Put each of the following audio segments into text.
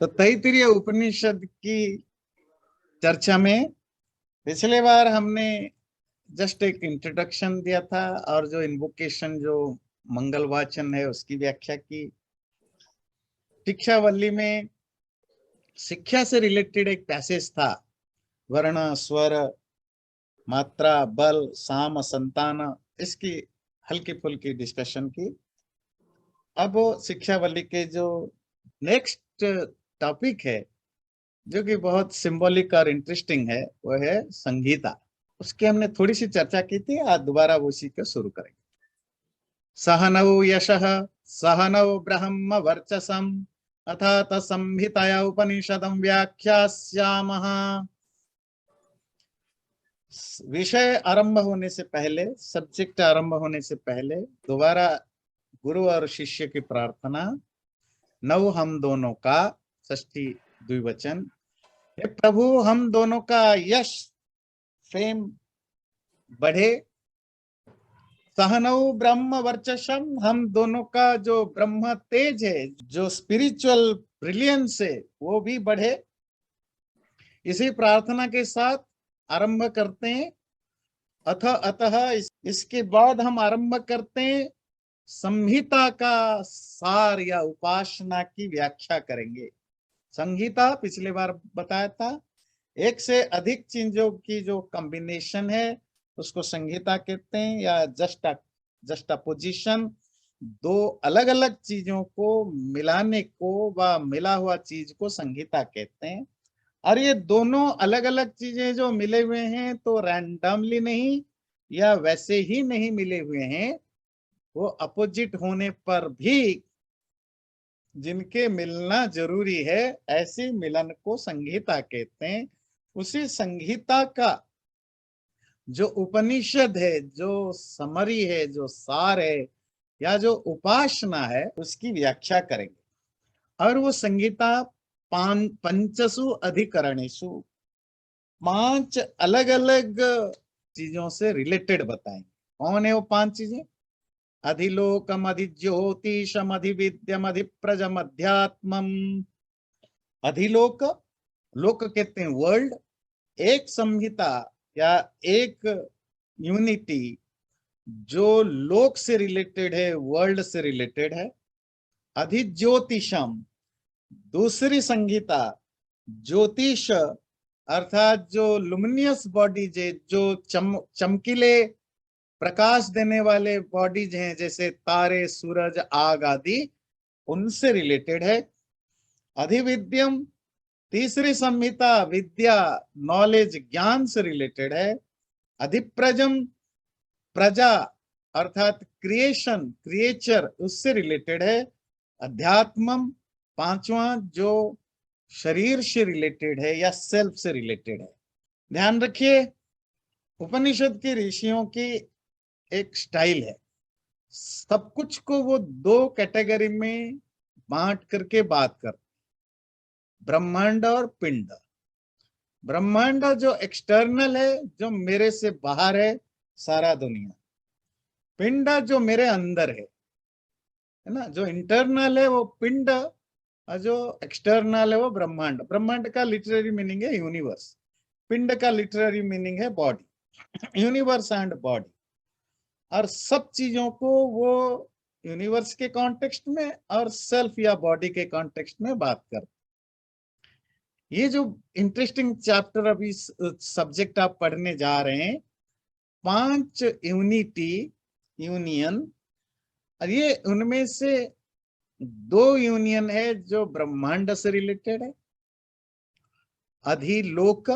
तो तैत्तिरीय उपनिषद की चर्चा में पिछले बार हमने जस्ट एक इंट्रोडक्शन दिया था और जो इन्वोकेशन जो मंगल वाचन है उसकी व्याख्या की। शिक्षावल्ली में शिक्षा से रिलेटेड एक पैसेज था, वर्ण स्वर मात्रा बल साम संतान, इसकी हल्की फुल्की डिस्कशन की। अब शिक्षावल्ली के जो नेक्स्ट टॉपिक है जो कि बहुत सिंबॉलिक और इंटरेस्टिंग है वो है संगीता। उसकी हमने थोड़ी सी चर्चा की थी, आज दोबारा उसी को शुरू करेंगे। सहनौ यशः सहनौ ब्रह्म वर्चसम् अथ संहिताया उपनिषदं व्याख्यास्यामः। विषय आरंभ होने से पहले, सब्जेक्ट आरंभ होने से पहले दोबारा गुरु और शिष्य की प्रार्थना। नौ हम दोनों का, षष्ठी द्विवचन, हे प्रभु हम दोनों का यश फेम बढ़े। सहनौ ब्रह्म वर्चसम, हम दोनों का जो ब्रह्म तेज है, जो स्पिरिचुअल ब्रिलियंस है, वो भी बढ़े। इसी प्रार्थना के साथ आरंभ करते हैं। अतः इसके बाद हम आरंभ करते हैं संहिता का सार या उपासना की व्याख्या करेंगे। संहिता पिछले बार बताया था, एक से अधिक चीजों की जो कॉम्बिनेशन है उसको संहिता कहते हैं, या जस्टापोजिशन, दो अलग अलग चीजों को मिलाने को व मिला हुआ चीज को संहिता कहते हैं। और ये दोनों अलग अलग चीजें जो मिले हुए हैं तो रैंडमली नहीं या वैसे ही नहीं मिले हुए हैं, वो अपोजिट होने पर भी जिनके मिलना जरूरी है, ऐसे मिलन को संहिता कहते हैं। उसी संहिता का जो उपनिषद है, जो समरी है, जो सार है या जो उपासना है, उसकी व्याख्या करेंगे। और वो संहिता पंचसु अधिकरणेषु, 5 अलग अलग चीजों से रिलेटेड बताएंगे। कौन है वो 5 चीजें? अधिलोकम अधिज्योतिषम अधिविद्यम अधिप्रजम अध्यात्मम। अधिलोक, लोक कहते हैं वर्ल्ड, एक संहिता या एक यूनिटी जो लोक से रिलेटेड है, वर्ल्ड से रिलेटेड है। अधिज्योतिषम, दूसरी संहिता ज्योतिष अर्थात जो लुमिनियस बॉडीज है, जो चमकीले प्रकाश देने वाले बॉडीज हैं, जैसे तारे सूरज आग आदि, उनसे रिलेटेड है। अधिविद्यम, तीसरी संहिता विद्या नॉलेज ज्ञान से रिलेटेड है। अधिप्रजम, प्रजा अर्थात क्रिएशन क्रिएचर, उससे रिलेटेड है। अध्यात्मम, पांचवा जो शरीर से रिलेटेड है या सेल्फ से रिलेटेड है। ध्यान रखिए, उपनिषद के ऋषियों की एक स्टाइल है, सब कुछ को वो 2 कैटेगरी में बांट करके बात करते, ब्रह्मांड और पिंड। ब्रह्मांड जो एक्सटर्नल है, जो मेरे से बाहर है, सारा दुनिया। पिंड जो मेरे अंदर है ना, जो इंटरनल है वो पिंड, और जो एक्सटर्नल है वो ब्रह्मांड। ब्रह्मांड का लिटरेरी मीनिंग है यूनिवर्स, पिंड का लिटरेरी मीनिंग है बॉडी, यूनिवर्स एंड बॉडी। और सब चीजों को वो यूनिवर्स के कॉन्टेक्स्ट में और सेल्फ या बॉडी के कॉन्टेक्स्ट में बात करते। ये जो इंटरेस्टिंग चैप्टर अभी सब्जेक्ट आप पढ़ने जा रहे हैं, 5 यूनिटी यूनियन, और ये उनमें से 2 यूनियन है जो ब्रह्मांड से रिलेटेड है। अधिलोक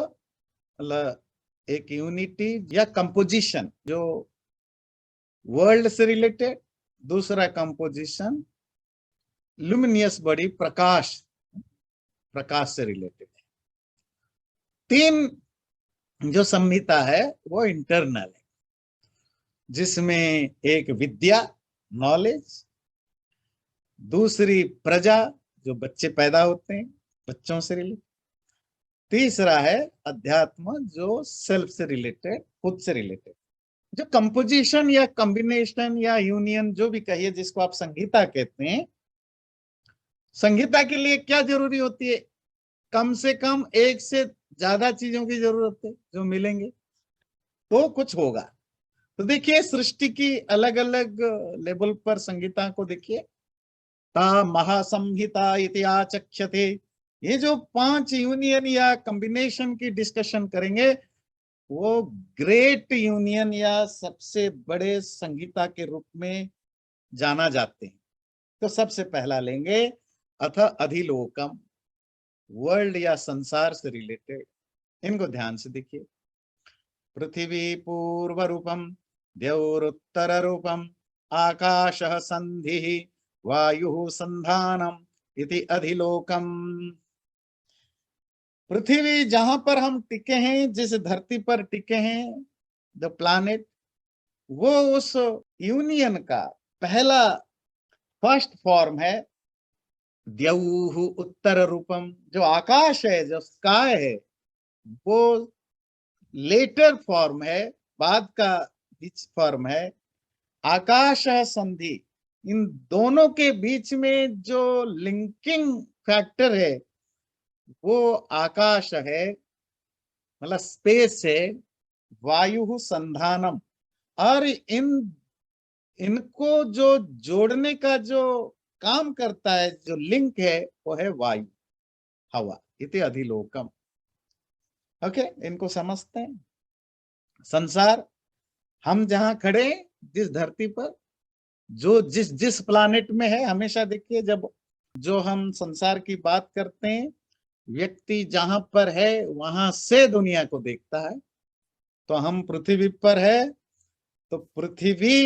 एक यूनिटी या कंपोजिशन जो वर्ल्ड से रिलेटेड, दूसरा कंपोजिशन लुमिनियस बॉडी प्रकाश, प्रकाश से रिलेटेड है। 3 जो संहिता है वो इंटरनल है, जिसमें एक विद्या नॉलेज, दूसरी प्रजा जो बच्चे पैदा होते हैं, बच्चों से रिलेटेड, तीसरा है अध्यात्म जो सेल्फ से रिलेटेड, खुद से रिलेटेड। जो कंपोजिशन या कॉम्बिनेशन या यूनियन जो भी कहिए, जिसको आप संहिता कहते हैं, संहिता के लिए क्या जरूरी होती है? कम से कम एक से ज्यादा चीजों की जरूरत है जो मिलेंगे तो कुछ होगा। तो देखिए सृष्टि की अलग अलग लेवल पर संहिता को देखिए। ता महासंहिता इति आचक्ष्यते, ये जो 5 यूनियन या कॉम्बिनेशन की डिस्कशन करेंगे वो ग्रेट यूनियन या सबसे बड़े संहिता के रूप में जाना जाते हैं। तो सबसे पहला लेंगे अथ अधिलोकम, वर्ल्ड या संसार से रिलेटेड। इनको ध्यान से देखिए। पृथ्वी पूर्व रूपम, द्यौरुत्तर रूपम, आकाशः संधिः, वायुः संधानम इति अधिलोकम। पृथ्वी जहां पर हम टिके हैं, जिस धरती पर टिके हैं, द प्लैनेट, वो उस यूनियन का पहला फर्स्ट फॉर्म है। द्यौः उत्तर रूपम, जो आकाश है, जो स्काई है, वो लेटर फॉर्म है, बाद का बीच फॉर्म है। आकाश संधि, इन दोनों के बीच में जो लिंकिंग फैक्टर है वो आकाश है, मतलब स्पेस है। वायु संधानम, और इनको जो जोड़ने का जो काम करता है, जो लिंक है, वो है वायु, हवा। इति अधिलोकम। ओके, इनको समझते हैं। संसार, हम जहां खड़े, जिस धरती पर, जो जिस जिस प्लानेट में है, हमेशा देखिए जब जो हम संसार की बात करते हैं, व्यक्ति जहां पर है वहां से दुनिया को देखता है। तो हम पृथ्वी पर है, तो पृथ्वी,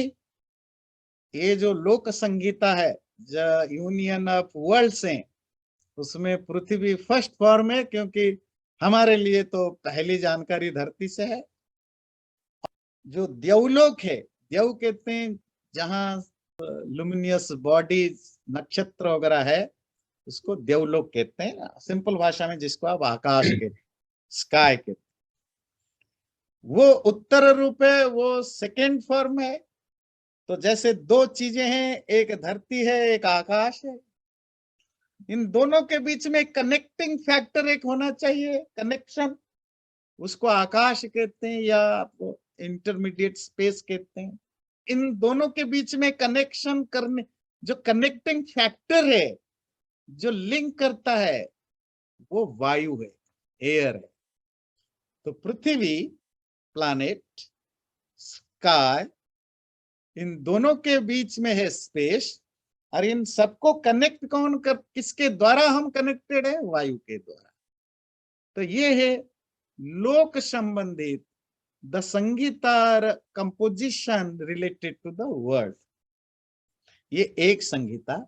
ये जो लोक संगीता है, जो यूनियन ऑफ वर्ल्ड्स हैं, उसमें पृथ्वी फर्स्ट फॉर्म है, क्योंकि हमारे लिए तो पहली जानकारी धरती से है। जो द्यौलोक है, द्यौ कहते हैं जहां लुमिनियस बॉडीज, नक्षत्र वगैरह है, उसको देवलोक कहते हैं। सिंपल भाषा में जिसको आप आकाश कहते, स्काई कहते। वो उत्तर रूप है, वो सेकेंड फॉर्म है। तो जैसे दो चीजें हैं, एक धरती है, एक आकाश है, इन दोनों के बीच में कनेक्टिंग फैक्टर एक होना चाहिए, कनेक्शन, उसको आकाश कहते हैं या आपको इंटरमीडिएट स्पेस कहते हैं। इन दोनों के बीच में कनेक्शन करने, जो कनेक्टिंग फैक्टर है, जो लिंक करता है, वो वायु है, एयर है। तो पृथ्वी, प्लैनेट, स्काई, इन दोनों के बीच में है स्पेस। और इन सबको कनेक्ट कौन कर, किसके द्वारा हम कनेक्टेड है? वायु के द्वारा। तो ये है लोक संबंधित, द संगीता composition related to the world. ये एक संगीता।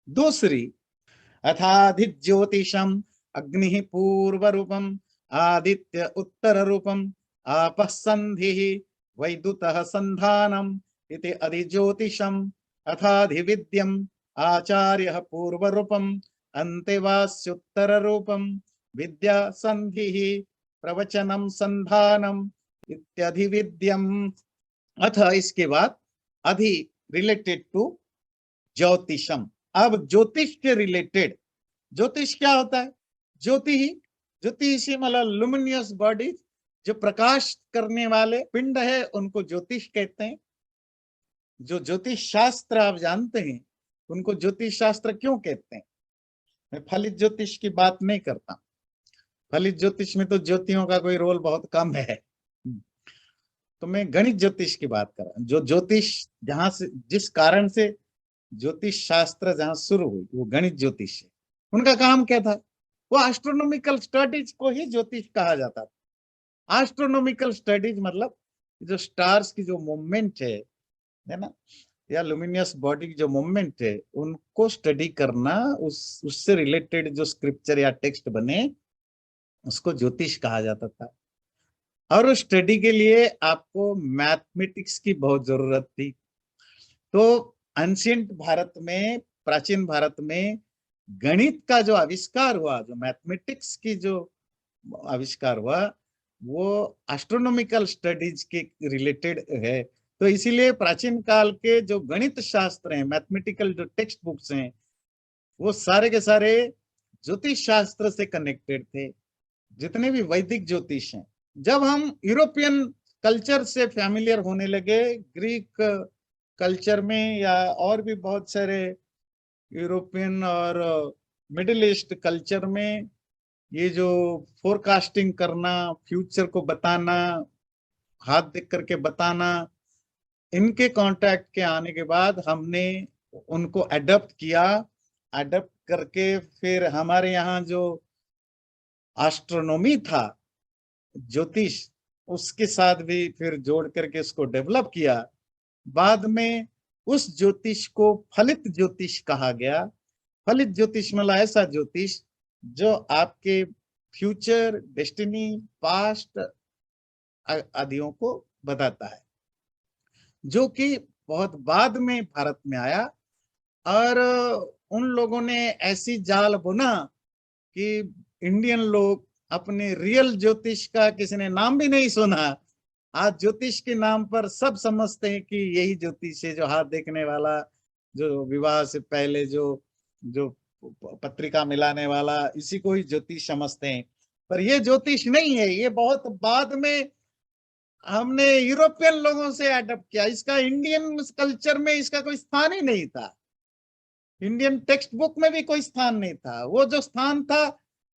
दूसरी, अथाधिज्योतिषम अग्नि पूर्व रूपम, आदित्य उत्तर रूपम, आपः संधिः, वैद्युतः संधानम इति अधिज्योतिषम, अथाधिविद्यम आचार्यः पूर्व रूपम, अन्तेवास्युत्तर रूपम, विद्या संधिः, प्रवचनम संधानम इत्यधिविद्यम। अथ, इसके बाद, अधि रिलेटेड टू ज्योतिषम। अब ज्योतिष के रिलेटेड, ज्योतिष क्या होता है? ज्योति ही, ज्योतिषी मतलब लुमिनियस बॉडी, जो प्रकाश करने वाले पिंड है, उनको ज्योतिष कहते हैं। जो ज्योतिष शास्त्र आप जानते हैं, उनको ज्योतिष शास्त्र क्यों कहते हैं? मैं फलित ज्योतिष की बात नहीं करता। फलित ज्योतिष में तो ज्योतियों का कोई रोल बहुत कम है। तो मैं गणित ज्योतिष की बात कर रहा हूं। जो ज्योतिष, जहां से, जिस कारण से ज्योतिष शास्त्र जहां शुरू हुई, वो गणित ज्योतिष है। उनका काम क्या था? वो एस्ट्रोनॉमिकल स्टडीज को ही ज्योतिष कहा जाता था। एस्ट्रोनॉमिकल स्टडीज मतलब जो स्टार्स की जो मूवमेंट है ना, या लुमिनियस बॉडी की जो मूवमेंट है, उनको स्टडी करना, उससे रिलेटेड जो स्क्रिप्चर या टेक्स्ट बने, उसको ज्योतिष कहा जाता था। और उस स्टडी के लिए आपको मैथमेटिक्स की बहुत जरूरत थी। तो एंशिएंट भारत में, प्राचीन भारत में गणित का जो आविष्कार हुआ, जो मैथमेटिक्स की जो आविष्कार हुआ, वो एस्ट्रोनॉमिकल स्टडीज के रिलेटेड है। तो इसीलिए प्राचीन काल के जो गणित शास्त्र हैं, मैथमेटिकल जो टेक्स्ट बुक्स हैं, वो सारे के सारे ज्योतिष शास्त्र से कनेक्टेड थे, जितने भी वैदिक ज्योतिष हैं। जब हम यूरोपियन कल्चर से फैमिलियर होने लगे, ग्रीक कल्चर में या और भी बहुत सारे यूरोपियन और मिडिल ईस्ट कल्चर में, ये जो फोरकास्टिंग करना, फ्यूचर को बताना, हाथ देख करके बताना, इनके कांटेक्ट के आने के बाद हमने उनको अडॉप्ट किया। अडॉप्ट करके फिर हमारे यहाँ जो एस्ट्रोनॉमी था, ज्योतिष, उसके साथ भी फिर जोड़ करके इसको डेवलप किया। बाद में उस ज्योतिष को फलित ज्योतिष कहा गया। फलित ज्योतिष मतलब ऐसा ज्योतिष जो आपके फ्यूचर, डेस्टिनी, पास्ट आदियों को बताता है, जो कि बहुत बाद में भारत में आया। और उन लोगों ने ऐसी जाल बुना कि इंडियन लोग अपने रियल ज्योतिष का किसी ने नाम भी नहीं सुना। आज ज्योतिष के नाम पर सब समझते हैं कि यही ज्योतिष है, जो हाथ देखने वाला, जो विवाह से पहले जो जो पत्रिका मिलाने वाला, इसी को ही ज्योतिष समझते हैं। पर ये ज्योतिष नहीं है, ये बहुत बाद में हमने यूरोपियन लोगों से अडॉप्ट किया। इसका इंडियन कल्चर में इसका कोई स्थान ही नहीं था, इंडियन टेक्स्ट बुक में भी कोई स्थान नहीं था। वो जो स्थान था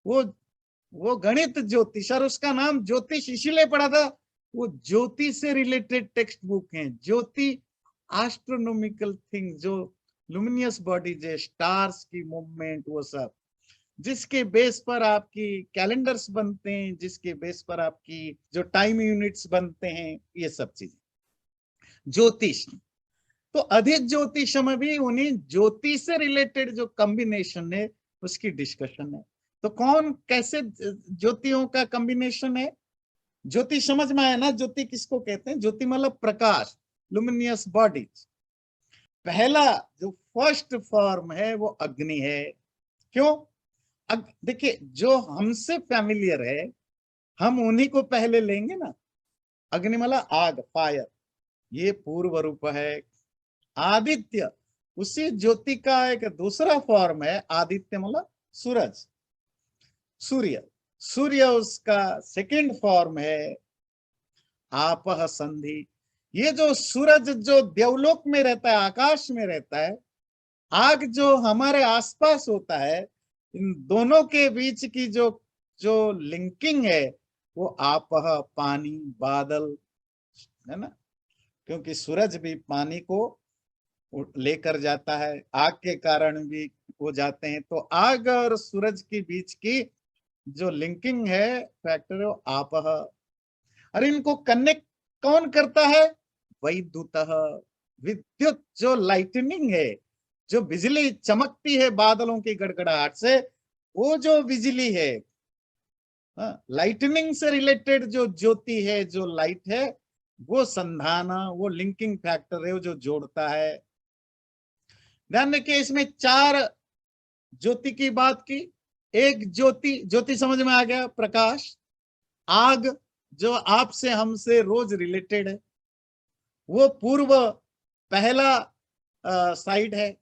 वो गणित ज्योतिष, और उसका नाम ज्योतिष इसीलिए पड़ा था, वो ज्योति से रिलेटेड टेक्स्ट बुक है। ज्योति एस्ट्रोनॉमिकल थिंग, जो लुमिनियस बॉडीज है, स्टार्स की मूवमेंट, वो सब जिसके बेस पर आपकी कैलेंडर्स बनते हैं, जिसके बेस पर आपकी जो टाइम यूनिट्स बनते हैं, ये सब चीजें ज्योतिष। तो अधिक ज्योतिष में भी उन्हीं ज्योतिष से रिलेटेड जो कॉम्बिनेशन है उसकी डिस्कशन है। तो कौन कैसे ज्योतियों का कॉम्बिनेशन है, ज्योति समझ में आया ना। ज्योति किसको कहते हैं? ज्योति मतलब प्रकाश, लुमिनियस बॉडीज। पहला जो फर्स्ट फॉर्म है वो अग्नि है। क्यों? देखिए, जो हमसे फैमिलियर है हम उन्हीं को पहले लेंगे ना। अग्नि मतलब आग, फायर, ये पूर्व रूप है। आदित्य उसी ज्योति का एक दूसरा फॉर्म है। आदित्य मतलब सूरज, सूर्य। सूर्य उसका सेकंड फॉर्म है। आपह संधि, ये जो सूरज जो देवलोक में रहता है, आकाश में रहता है, आग जो हमारे आसपास होता है, इन दोनों के बीच की जो जो लिंकिंग है वो आपह, पानी, बादल है ना। क्योंकि सूरज भी पानी को लेकर जाता है, आग के कारण भी वो जाते हैं। तो आग और सूरज के बीच की जो लिंकिंग है फैक्टर है वो आपह। और इनको कनेक्ट कौन करता है? वैद्युतः, विद्युत, जो लाइटनिंग है, जो बिजली चमकती है बादलों की गड़गड़ाहट से, वो जो बिजली है, लाइटनिंग से रिलेटेड जो ज्योति है, जो लाइट है, वो संधाना, वो लिंकिंग फैक्टर है, वो जो जोड़ता है। ध्यान रखिए, इसमें चार ज्योति की बात की। एक ज्योति, ज्योति समझ में आ गया, प्रकाश। आग जो आपसे हमसे रोज रिलेटेड है, वो पूर्व पहला साइड है।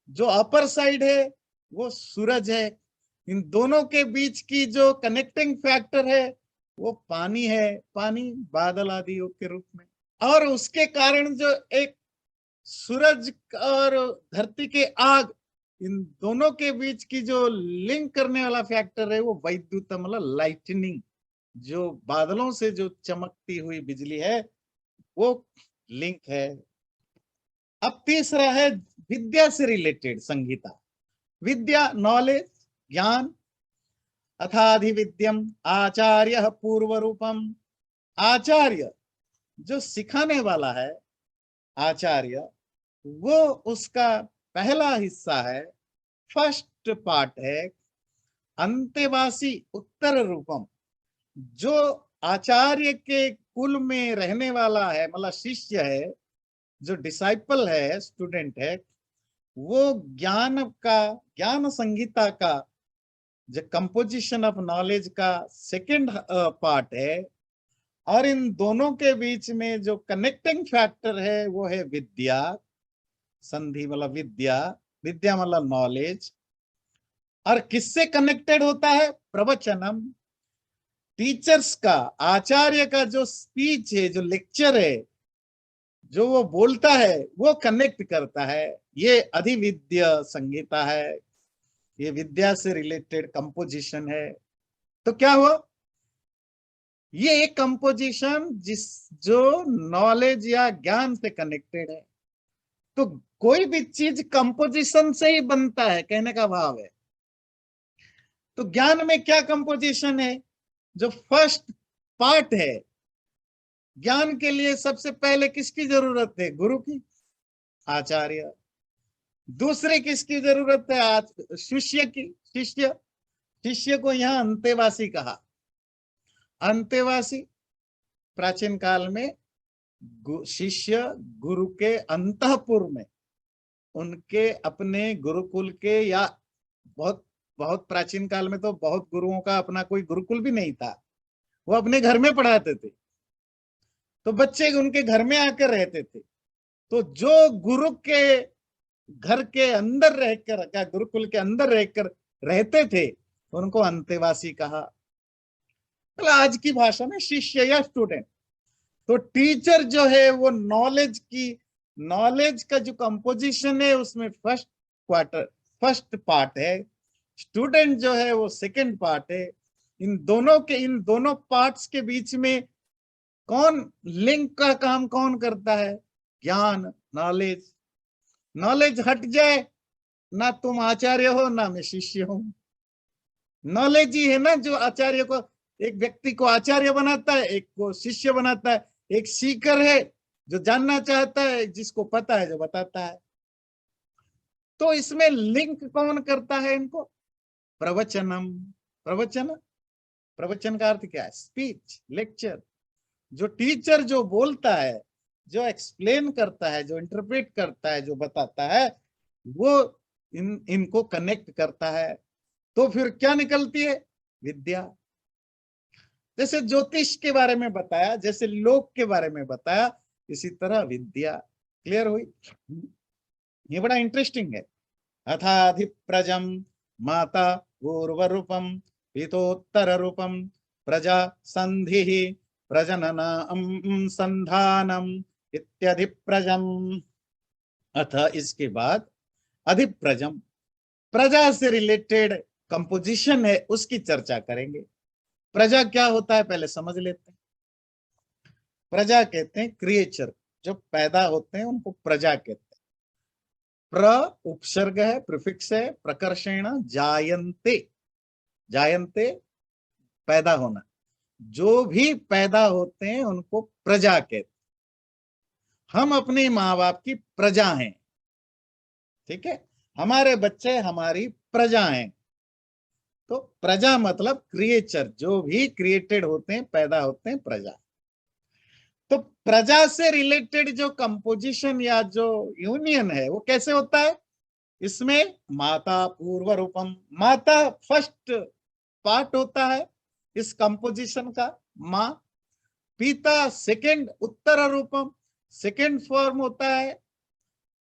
जो अपर साइड है वो सूरज है। इन दोनों के बीच की जो कनेक्टिंग फैक्टर है वो पानी है, पानी बादल आदि के रूप में। और उसके कारण जो एक सूरज और धरती के आग, इन दोनों के बीच की जो लिंक करने वाला फैक्टर है वो वैद्युत मतलब लाइटनिंग, जो बादलों से जो चमकती हुई बिजली है वो लिंक है। अब तीसरा है विद्या से रिलेटेड संगीता। विद्या नॉलेज, ज्ञान। अथाधिविद्यम आचार्य पूर्व रूपम। आचार्य जो सिखाने वाला है, आचार्य, वो उसका पहला हिस्सा है, फर्स्ट पार्ट है। अंतेवासी उत्तर रूपम, जो आचार्य के कुल में रहने वाला है, मतलब शिष्य है, जो डिसाइपल है, स्टूडेंट है, वो ज्ञान का, ज्ञान संगीता का, जो कंपोजिशन ऑफ नॉलेज का सेकंड पार्ट है। और इन दोनों के बीच में जो कनेक्टिंग फैक्टर है वो है विद्या। संधि मतलब विद्या, विद्या मतलब नॉलेज, और किससे कनेक्टेड होता है? प्रवचनम। टीचर्स का, आचार्य का जो स्पीच है, जो लेक्चर है, जो वो बोलता है, वो कनेक्ट करता है। ये अधिविद्य संगीता है, ये विद्या से रिलेटेड कंपोजिशन है। तो क्या हुआ? ये एक कंपोजिशन जो नॉलेज या ज्ञान से कनेक्टेड है। तो कोई भी चीज कंपोजिशन से ही बनता है, कहने का भाव है। तो ज्ञान में क्या कंपोजिशन है? जो फर्स्ट पार्ट है, ज्ञान के लिए सबसे पहले किसकी जरूरत है? गुरु की, आचार्य। दूसरी किसकी जरूरत है? शिष्य की, शिष्य। शिष्य को यहाँ अंतेवासी कहा। अंतेवासी प्राचीन काल में शिष्य गुरु के अंतःपुर में, उनके अपने गुरुकुल के, या बहुत बहुत प्राचीन काल में तो बहुत गुरुओं का अपना कोई गुरुकुल भी नहीं था, वो अपने घर में पढ़ाते थे। तो बच्चे उनके घर में आकर रहते थे। तो जो गुरु के घर के अंदर रहकर, क्या गुरुकुल के अंदर रहकर रहते थे, उनको अंतेवासी कहा। तो आज की भाषा में शिष्य या स्टूडेंट। तो टीचर जो है वो नॉलेज का जो कंपोजिशन है उसमें फर्स्ट पार्ट है। स्टूडेंट जो है वो सेकंड पार्ट है। इन दोनों पार्ट्स के बीच में कौन लिंक का काम कौन करता है? ज्ञान, नॉलेज। नॉलेज हट जाए, ना तुम आचार्य हो ना मैं शिष्य हूं। नॉलेज ही है ना जो आचार्य को, एक व्यक्ति को आचार्य बनाता है, एक को शिष्य बनाता है। एक सीकर है जो जानना चाहता है, जिसको पता है जो बताता है। तो इसमें लिंक कौन करता है इनको? प्रवचनम। प्रवचन, प्रवचन का अर्थ क्या है? Speech, lecture. जो टीचर जो बोलता है, जो एक्सप्लेन करता है, जो इंटरप्रेट करता है, जो बताता है, वो इनको कनेक्ट करता है। तो फिर क्या निकलती है? विद्या। जैसे ज्योतिष के बारे में बताया, जैसे लोक के बारे में बताया, इसी तरह विद्या। क्लियर हुई? ये बड़ा इंटरेस्टिंग है। अथाधिप्रजम माता पूर्व रूपम पितोत्तर रूपम प्रजा संधि प्रजननम संधानम इत्यधिप्रजम। अथ, इसके बाद, अधिप्रजम, प्रजा से रिलेटेड कंपोजिशन है, उसकी चर्चा करेंगे। प्रजा क्या होता है पहले समझ लेते हैं। प्रजा कहते हैं क्रिएचर, जो पैदा होते हैं उनको प्रजा कहते हैं। प्र उपसर्ग है, प्रीफिक्स है, प्रकर्षण जायन्ते। जायन्ते पैदा होना। जो भी पैदा होते हैं उनको प्रजा कहते हैं। हम अपने माँ बाप की प्रजा हैं, ठीक है? हमारे बच्चे हमारी प्रजा हैं। तो प्रजा मतलब क्रिएचर, जो भी क्रिएटेड होते हैं, पैदा होते हैं, प्रजा। तो प्रजा से रिलेटेड जो कंपोजिशन या जो यूनियन है वो कैसे होता है? इसमें माता पूर्व रूपम, माता फर्स्ट पार्ट होता है इस कंपोजिशन का, माँ। पिता सेकंड, उत्तर रूपम सेकंड फॉर्म होता है।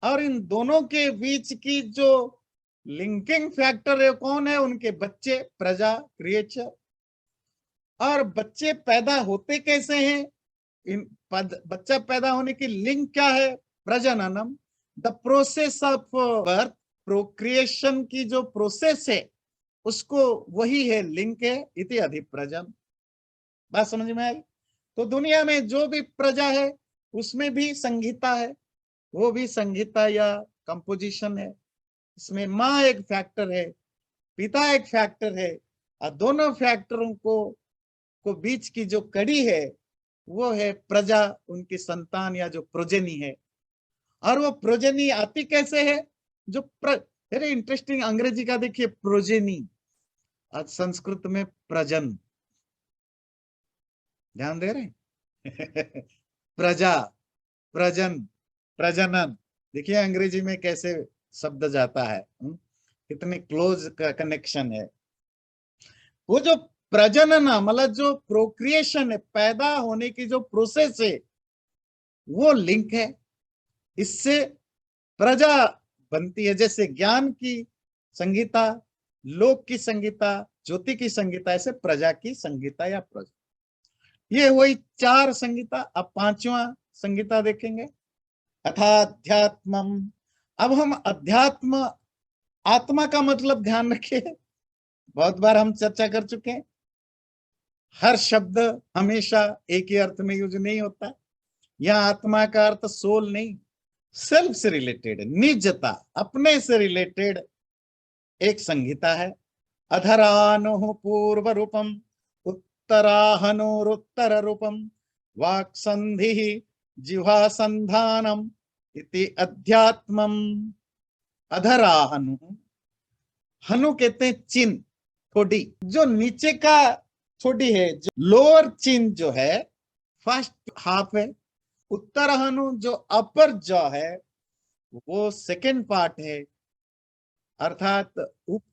और इन दोनों के बीच की जो लिंकिंग फैक्टर है कौन है? उनके बच्चे, प्रजा, क्रिएचर। और बच्चे पैदा होते कैसे हैं? बच्चा पैदा होने की लिंक क्या है? प्रजननम, the process of birth. Procreation की जो प्रोसेस है उसको, वही है, लिंक है, इति अधिप्रजम। बात समझ में आई? तो दुनिया में जो भी प्रजा है उसमें भी संहिता है, वो भी संहिता या कंपोजिशन है। इसमें माँ एक फैक्टर है, पिता एक फैक्टर है, और दोनों फैक्टरों को बीच की जो कड़ी है वो है प्रजा, उनकी संतान या जो प्रोजेनी है। और वो प्रोजेनी आती कैसे है? जो वेरी इंटरेस्टिंग, अंग्रेजी का देखिए प्रोजेनी, आज संस्कृत में प्रजन। ध्यान दे रहे हैं? प्रजा, प्रजन, प्रजनन। देखिए अंग्रेजी में कैसे शब्द जाता है, कितने क्लोज का कनेक्शन है। वो जो प्रजनन मतलब जो प्रोक्रिएशन है, पैदा होने की जो प्रोसेस है, वो लिंक है। इससे प्रजा बनती है। जैसे ज्ञान की संगीता, लोक की संहिता, ज्योति की संहिता, ऐसे प्रजा की संहिता या प्रजा। ये वही 4 संहिता। अब 5वां संहिता देखेंगे, अथाध्यात्मम। अब हम अध्यात्म, आत्मा का मतलब ध्यान रखिए, बहुत बार हम चर्चा कर चुके हैं। हर शब्द हमेशा एक ही अर्थ में यूज नहीं होता। यहाँ आत्मा का अर्थ सोल नहीं, सेल्फ से रिलेटेड, निजता, अपने से रिलेटेड एक संहिता है। अधरानु पूर्व रूपम, उत्तराहनुरुत्तर रूपम, वाक् संधि जिह्वा संधानम इति अध्यात्मम। अधराहनु, हनु कहते हैं चिन, थोड़ी, जो नीचे का थोड़ी है, जो लोअर चिन जो है, फर्स्ट हाफ है। उत्तर हनु जो अपर जॉ है, वो सेकेंड पार्ट है। अर्थात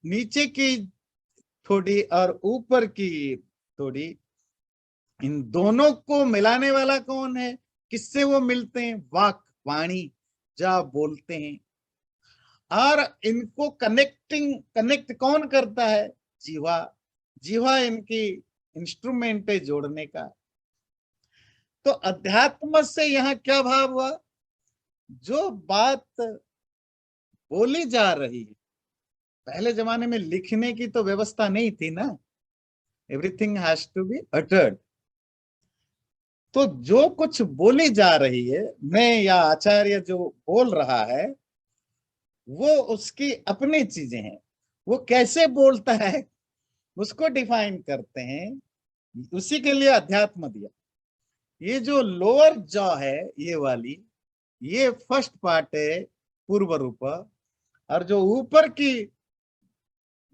नीचे की थोड़ी और ऊपर की थोड़ी, इन दोनों को मिलाने वाला कौन है? किससे वो मिलते हैं? वाक, वाणी, जो आप बोलते हैं। और इनको कनेक्ट कौन करता है? जीवा। जीवा इनकी इंस्ट्रूमेंट है जोड़ने का। तो अध्यात्म से यहाँ क्या भाव हुआ? जो बात बोली जा रही है, पहले जमाने में लिखने की तो व्यवस्था नहीं थी ना, everything has to be uttered. तो जो कुछ बोली जा रही है, मैं या आचार्य जो बोल रहा है, वो उसकी अपनी चीजें हैं। वो कैसे बोलता है उसको डिफाइन करते हैं, उसी के लिए अध्यात्म दिया। ये जो लोअर जॉ है, ये वाली, ये फर्स्ट पार्ट है पूर्व रूप, और जो ऊपर की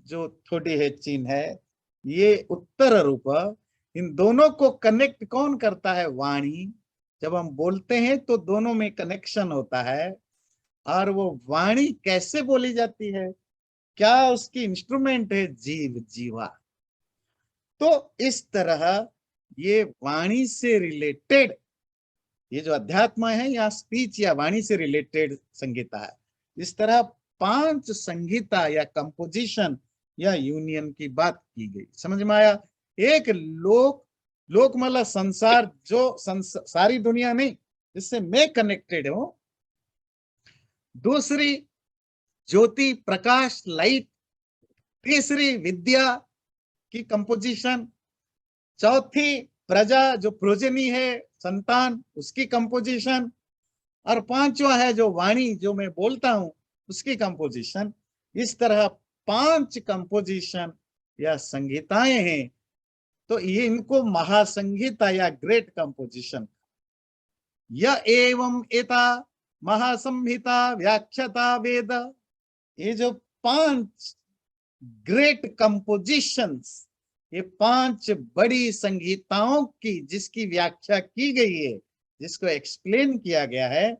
जो थोड़ी है चिन्ह है, ये उत्तर रूप। इन दोनों को कनेक्ट कौन करता है? वाणी। जब हम बोलते हैं तो दोनों में कनेक्शन होता है। और वो वाणी कैसे बोली जाती है? क्या उसकी इंस्ट्रूमेंट है? जीव, जीवा। तो इस तरह ये वाणी से रिलेटेड, ये जो अध्यात्म है, या स्पीच या वाणी से रिलेटेड संगीता है। इस तरह 5 संगीता या कंपोजिशन या यूनियन की बात की गई। समझ में आया? एक लोक, लोक मतलब संसार, जो सारी दुनिया नहीं, जिससे मैं कनेक्टेड हूं। दूसरी ज्योति, प्रकाश, लाइट। तीसरी विद्या की कंपोजिशन। चौथी प्रजा, जो प्रोजेनी है, संतान, उसकी कंपोजिशन। और 5वां है जो वाणी, जो मैं बोलता हूं, उसकी कंपोजिशन। इस तरह 5 कंपोजिशन या संगीताएं हैं। तो ये इनको महासंगीता या ग्रेट कंपोजिशन। य एवं एता महासंहिता व्याख्याता वेद। ये जो 5 ग्रेट कंपोजिशंस, ये 5 बड़ी संगीताओं की जिसकी व्याख्या की गई है, जिसको एक्सप्लेन किया गया है,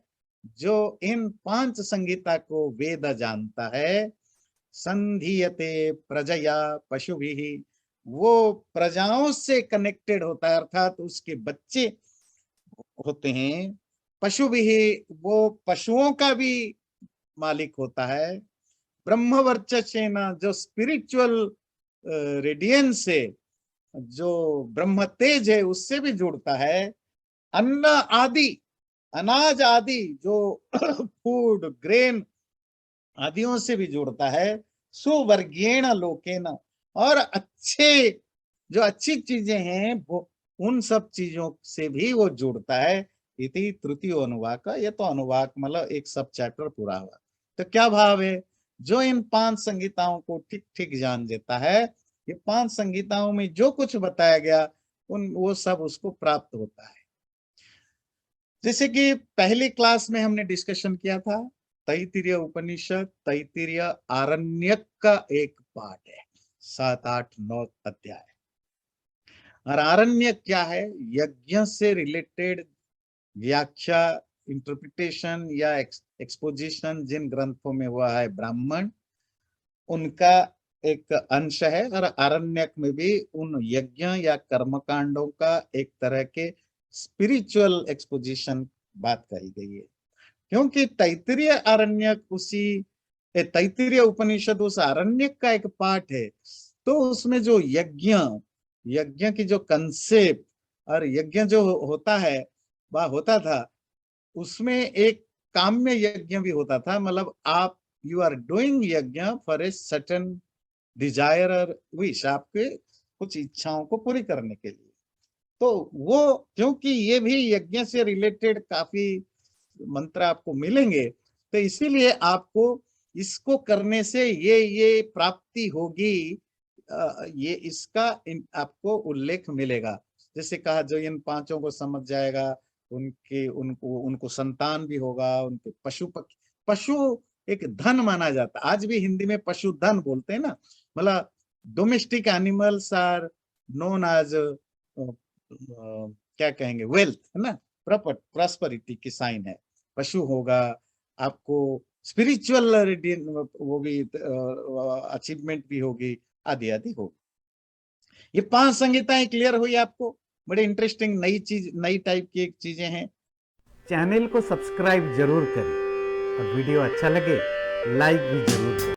जो इन 5 संगीता को वेद जानता है। संधीयते प्रजया पशुभिः, वो प्रजाओं से कनेक्टेड होता है, अर्थात उसके बच्चे होते हैं। पशुभिः, वो पशुओं का भी मालिक होता है। ब्रह्मवर्चस्वेन, जो स्पिरिचुअल रेडियंस से, जो ब्रह्म तेज है, उससे भी जुड़ता है। अन्न आदि, अनाज आदि, जो फूड, ग्रेन आदियों से भी जुड़ता है। सुवर्गीण लोकेन, और अच्छे, जो अच्छी चीजें हैं, वो उन सब चीजों से भी वो जुड़ता है। इति तृतीय अनुवाक। ये तो अनुवाक मतलब एक सब चैप्टर पूरा हुआ। तो क्या भाव है? जो इन 5 संगीताओं को ठीक ठीक जान देता है, ये 5 संगीताओं में जो कुछ बताया गया, उन वो सब उसको प्राप्त होता है। जैसे कि पहली क्लास में हमने डिस्कशन किया था, तैत्तिरीय उपनिषद, तैत्तिरीय आरण्यक का एक पार्ट है, 7, 8, 9 अध्याय। और आरण्यक क्या है? यज्ञ से रिलेटेड व्याख्या, इंटरप्रिटेशन या एक्सपोजिशन जिन ग्रंथों में हुआ है ब्राह्मण, उनका एक अंश है। और आरण्यक में भी उन यज्ञ या कर्मकांडों का एक तरह के स्पिरिचुअल एक्सपोजिशन बात कही गई है। क्योंकि तैत्तिरीय आरण्यक उसी तैत्तिरीय उपनिषद उस आरण्यक का एक पार्ट है। तो उसमें जो यज्ञ यज्ञ की जो कंसेप्ट और यज्ञ जो होता है वह होता था, उसमें एक काम्य यज्ञ भी होता था। मतलब आप यू आर डूइंग यज्ञ फॉर ए सर्टेन डिजायर और विश, आपके कुछ इच्छाओं को पूरी करने के लिए। तो वो क्योंकि ये भी यज्ञ से रिलेटेड काफी मंत्र आपको मिलेंगे, तो इसीलिए आपको इसको करने से ये प्राप्ति होगी, ये इसका आपको उल्लेख मिलेगा। जैसे कहा जो इन पांचों को समझ जाएगा उनके उनको उनको संतान भी होगा, उनके पशु एक धन माना जाता। आज भी हिंदी में पशु धन बोलते हैं ना, मतलब domestic animals are known as क्या कहेंगे, वेल्थ है ना, प्रॉस्पेरिटी की साइन है। पशु होगा, आपको स्पिरिचुअल वो भी अचीवमेंट भी होगी, आदि आदि होगी। ये 5 संहिताएं क्लियर हुई आपको? बड़े इंटरेस्टिंग नई टाइप की चीजें हैं। चैनल को सब्सक्राइब जरूर करें और वीडियो अच्छा लगे लाइक भी जरूर करें।